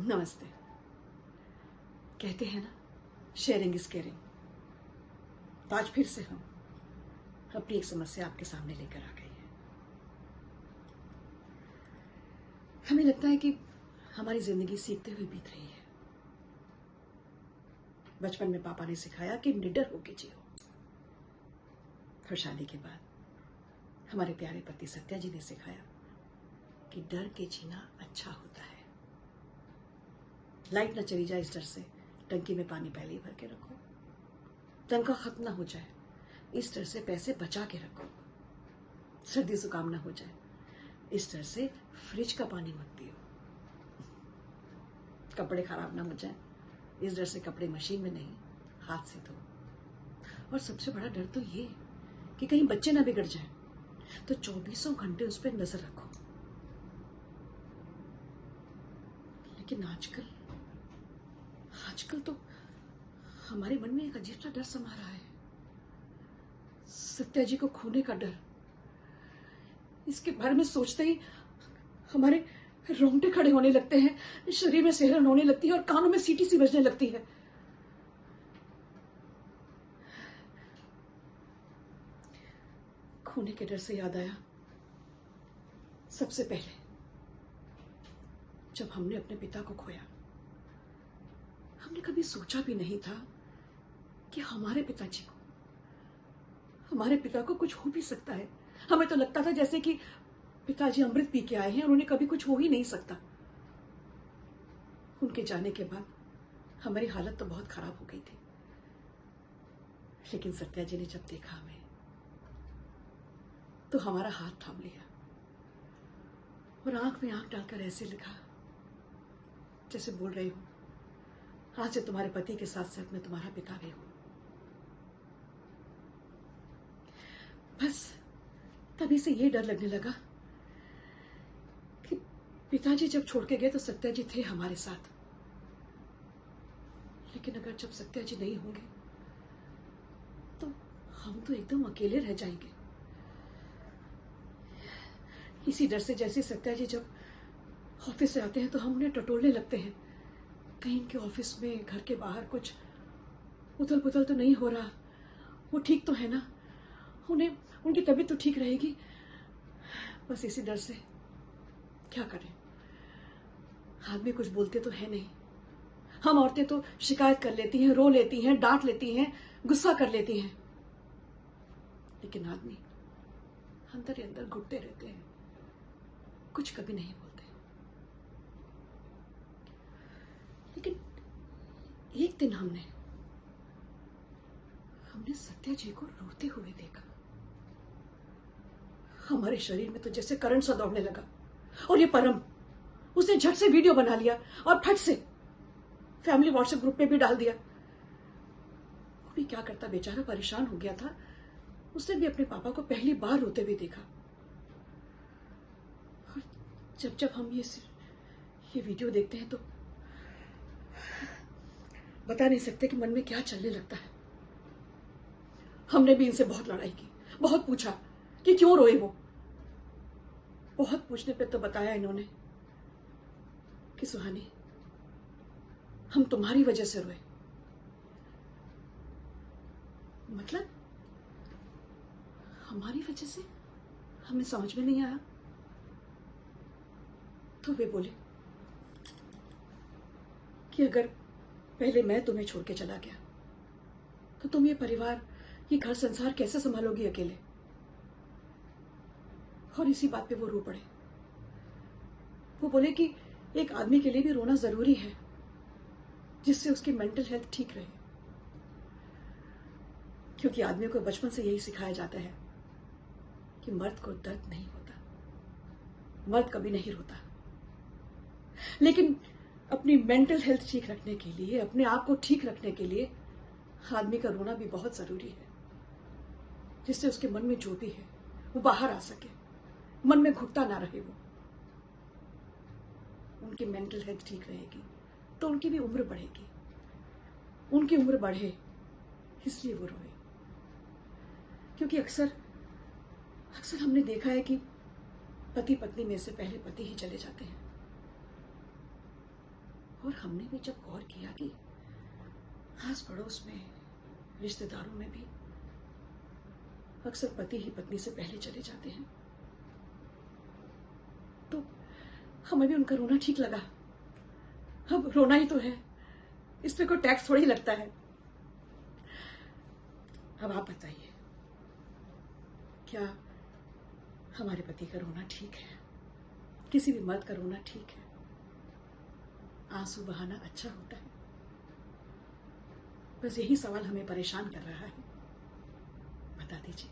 नमस्ते। कहते हैं ना, शेयरिंग इज केयरिंग। तो आज फिर से हम अपनी एक समस्या आपके सामने लेकर आ गए हैं। हमें लगता है कि हमारी जिंदगी सीखते हुए बीत रही है। बचपन में पापा ने सिखाया कि निडर होके जियो, और शादी के बाद हमारे प्यारे पति सत्या जी ने सिखाया कि डर के जीना अच्छा होता है। लाइट ना चली जाए इस डर से टंकी में पानी पहले ही भर के रखो। तनख्वाह खत्म ना हो जाए इस डर से पैसे बचा के रखो। सर्दी जुकाम ना हो जाए इस डर से फ्रिज का पानी मत पियो। कपड़े खराब ना हो जाए इस डर से कपड़े मशीन में नहीं हाथ से धो। और सबसे बड़ा डर तो ये कि कहीं बच्चे ना बिगड़ जाए, तो 24 घंटे उस पर नजर रखो। लेकिन आजकल तो हमारे मन में एक अजीब सा डर समा रहा है। सत्या जी को खोने का डर। इसके बारे में सोचते ही हमारे रोंगटे खड़े होने लगते हैं, शरीर में सिहरन होने लगती है और कानों में सीटी सी बजने लगती है। खोने के डर से याद आया, सबसे पहले जब हमने अपने पिता को खोया, हमने कभी सोचा भी नहीं था कि हमारे पिता को कुछ हो भी सकता है। हमें तो लगता था जैसे कि पिताजी अमृत पी के आए हैं और उन्हें कभी कुछ हो ही नहीं सकता। उनके जाने के बाद हमारी हालत तो बहुत खराब हो गई थी। लेकिन सत्या जी ने जब देखा हमें, तो हमारा हाथ थाम लिया और आंख में आंख डालकर ऐसे लिखा जैसे बोल रही हूं, आज से तुम्हारे पति के साथ साथ मैं तुम्हारा पिता भी हूं। बस तभी से ये डर लगने लगा कि पिताजी जब छोड़ के गए तो सत्या जी थे हमारे साथ, लेकिन अगर जब सत्या जी नहीं होंगे तो हम तो एकदम अकेले रह जाएंगे। इसी डर से जैसे सत्या जी जब ऑफिस से आते हैं तो हम उन्हें टटोलने लगते हैं, कहीं इनके ऑफिस में घर के बाहर कुछ उथल पुथल तो नहीं हो रहा, वो ठीक तो है ना, उन्हें उनकी तबीयत तो ठीक रहेगी। बस इसी डर से क्या करें, आदमी कुछ बोलते तो है नहीं। हम औरतें तो शिकायत कर लेती हैं, रो लेती हैं, डांट लेती हैं, गुस्सा कर लेती हैं, लेकिन आदमी अंदर ही अंदर घुटते रहते हैं, कुछ कभी नहीं बोलते। लेकिन एक दिन हमने सत्या जी को रोते हुए देखा। हमारे शरीर में तो जैसे करंट सा दौड़ने लगा। और ये परम, उसने झट से वीडियो बना लिया और फट से फैमिली व्हाट्सएप ग्रुप पे भी डाल दिया। वो भी क्या करता, बेचारा परेशान हो गया था। उसने भी अपने पापा को पहली बार रोते हुए देखा। और जब हम ये वीडियो देखते हैं तो बता नहीं सकते कि मन में क्या चलने लगता है। हमने भी इनसे बहुत लड़ाई की, बहुत पूछा कि क्यों रोए वो। बहुत पूछने पे तो बताया इन्होंने कि सुहानी, हम तुम्हारी वजह से रोए। मतलब हमारी वजह से? हमें समझ में नहीं आया। तो वे बोले कि अगर पहले मैं तुम्हें छोड़ के चला गया तो तुम ये परिवार, ये घर संसार कैसे संभालोगी अकेले। और इसी बात पे वो रो पड़े। वो बोले कि एक आदमी के लिए भी रोना जरूरी है, जिससे उसकी मेंटल हेल्थ ठीक रहे। क्योंकि आदमी को बचपन से यही सिखाया जाता है कि मर्द को दर्द नहीं होता, मर्द कभी नहीं रोता। लेकिन अपनी मेंटल हेल्थ ठीक रखने के लिए, अपने आप को ठीक रखने के लिए आदमी का रोना भी बहुत जरूरी है, जिससे उसके मन में जो भी है वो बाहर आ सके, मन में घुटता ना रहे। वो उनकी मेंटल हेल्थ ठीक रहेगी तो उनकी भी उम्र बढ़ेगी। उनकी उम्र बढ़े इसलिए वो रोए। क्योंकि अक्सर हमने देखा है कि पति पत्नी में से पहले पति ही चले जाते हैं और हमने भी जब गौर किया कि आस पड़ोस में, रिश्तेदारों में भी अक्सर पति ही पत्नी से पहले चले जाते हैं, तो हमें भी उनका रोना ठीक लगा। अब रोना ही तो है, इस पे कोई टैक्स थोड़ी लगता है। अब आप बताइए, क्या हमारे पति का रोना ठीक है? किसी भी मर्द का रोना ठीक है? आंसू बहाना अच्छा होता है? बस यही सवाल हमें परेशान कर रहा है। बता दीजिए।